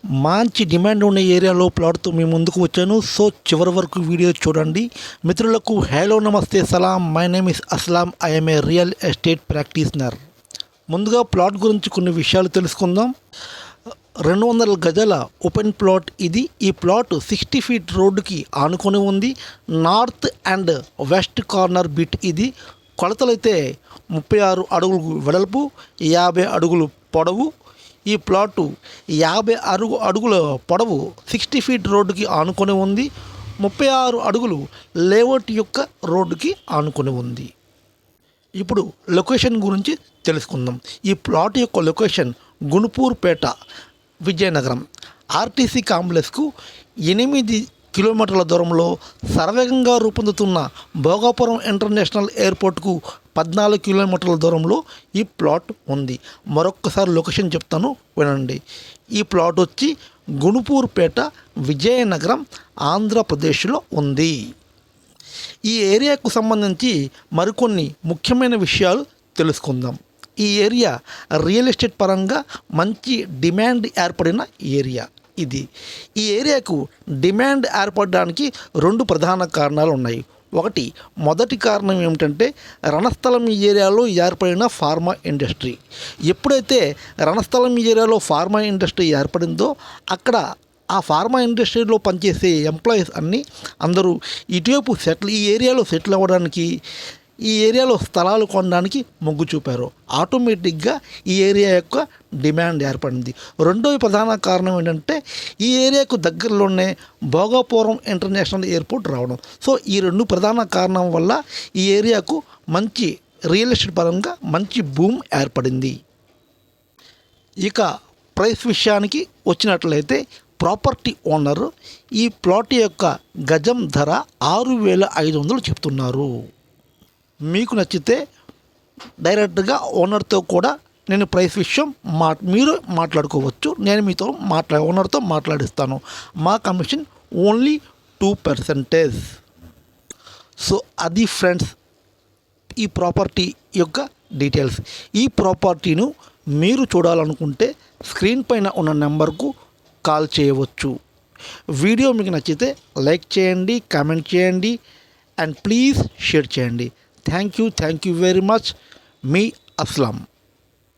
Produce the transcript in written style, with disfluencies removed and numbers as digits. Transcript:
మంచి డిమాండ్ ఉన్న ఏరియాలో ప్లాట్తో మీ ముందుకు వచ్చాను. సో చివరి వరకు వీడియో చూడండి. మిత్రులకు హలో నమస్తే సలాం. My name is Aslam. I'm a real estate practitioner. ముందుగా ప్లాట్ గురించి కొన్ని విషయాలు తెలుసుకుందాం. 200 గజాల ఓపెన్ ప్లాట్ ఇది. ఈ ప్లాట్ 60 ఫీట్ రోడ్డుకి ఆనుకొని ఉంది. North and west corner bit ఇది. కొలతలైతే 36 అడుగులు వెడల్పు, 50 అడుగులు పొడవు. ఈ ప్లాటు 50 అడుగుల పొడవు 60 ఫీట్ రోడ్డుకి ఆనుకొని ఉంది. 36 అడుగులు లేఅవుట్ యొక్క రోడ్డుకి ఆనుకొని ఉంది. ఇప్పుడు లొకేషన్ గురించి తెలుసుకుందాం. ఈ ప్లాట్ యొక్క లొకేషన్ గుణపూర్పేట, విజయనగరం. ఆర్టీసీ కాంప్లెక్స్కు 8 కిలోమీటర్ల దూరంలో సర్వేగంగా రూపొందుతున్న భోగాపురం ఇంటర్నేషనల్ ఎయిర్పోర్ట్కు 14 కిలోమీటర్ల దూరంలో ఈ ప్లాట్ ఉంది. మరొక్కసారి లొకేషన్ చెప్తాను, వినండి. ఈ ప్లాట్ వచ్చి గుణపూర్పేట, విజయనగరం, ఆంధ్రప్రదేశ్లో ఉంది. ఈ ఏరియాకు సంబంధించి మరికొన్ని ముఖ్యమైన విషయాలు తెలుసుకుందాం. ఈ ఏరియా రియల్ ఎస్టేట్ పరంగా మంచి డిమాండ్ ఏర్పడిన ఏరియా ఇది. ఈ ఏరియాకు డిమాండ్ ఏర్పడడానికి 2 ప్రధాన కారణాలు ఉన్నాయి. మొదటి కారణం ఏమిటంటే రణస్థలం ఈ ఏరియాలో ఏర్పడిన ఫార్మా ఇండస్ట్రీ. ఎప్పుడైతే రణస్థలం ఈ ఏరియాలో ఫార్మా ఇండస్ట్రీ ఏర్పడిందో అక్కడ ఆ ఫార్మా ఇండస్ట్రీలో పనిచేసే ఎంప్లాయీస్ అందరూ ఇటువైపు ఈ ఏరియాలో సెటిల్ అవ్వడానికి, ఈ ఏరియాలో స్థలాలు కొనడానికి మొగ్గు చూపారు. ఆటోమేటిక్గా ఈ ఏరియా యొక్క డిమాండ్ ఏర్పడింది. రెండవ ప్రధాన కారణం ఏంటంటే ఈ ఏరియాకు దగ్గరలోనే భోగాపురం ఇంటర్నేషనల్ ఎయిర్పోర్ట్ రావడం. సో ఈ 2 ప్రధాన కారణం వల్ల ఈ ఏరియాకు మంచి రియల్ ఎస్టేట్ పరంగా మంచి బూమ్ ఏర్పడింది. ఇక ప్రైస్ విషయానికి వచ్చినట్లయితే ప్రాపర్టీ ఓనర్ ఈ ప్లాట్ యొక్క గజం ధర 6,500 చెప్తున్నారు. మీకు నచ్చితే డైరెక్ట్గా ఓనర్తో కూడా నేను ప్రైస్ విషయం మీరు మాట్లాడుకోవచ్చు. నేను మీతో ఓనర్తో మాట్లాడిస్తాను. మా కమిషన్ ఓన్లీ 2%. సో అది ఫ్రెండ్స్ ఈ ప్రాపర్టీ యొక్క డీటెయిల్స్. ఈ ప్రాపర్టీను మీరు చూడాలనుకుంటే స్క్రీన్ పైన ఉన్న నెంబర్కు కాల్ చేయవచ్చు. వీడియో మీకు నచ్చితే లైక్ చేయండి, కామెంట్ చేయండి అండ్ ప్లీజ్ షేర్ చేయండి. Thank you very much. Me Aslam.